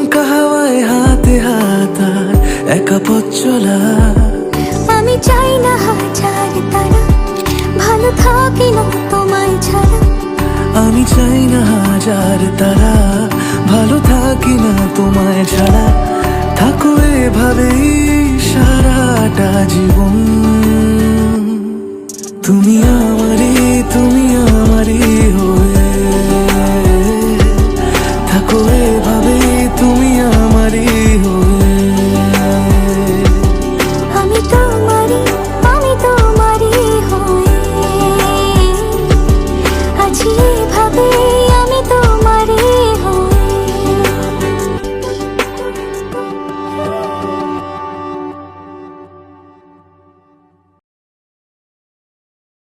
দমকা হাওয়ায় হাতে হাত আর একা পথ চলা। আমি চাই না হাজার তারা, ভালো থাকি না তোমায় ছাড়া। আমি চাই না হাজার তারা, ভালো থাকি না তোমায় ছাড়া। থাকো এভাবেই সারাটা জীবন। তুমি আমারই, তুমি আমারই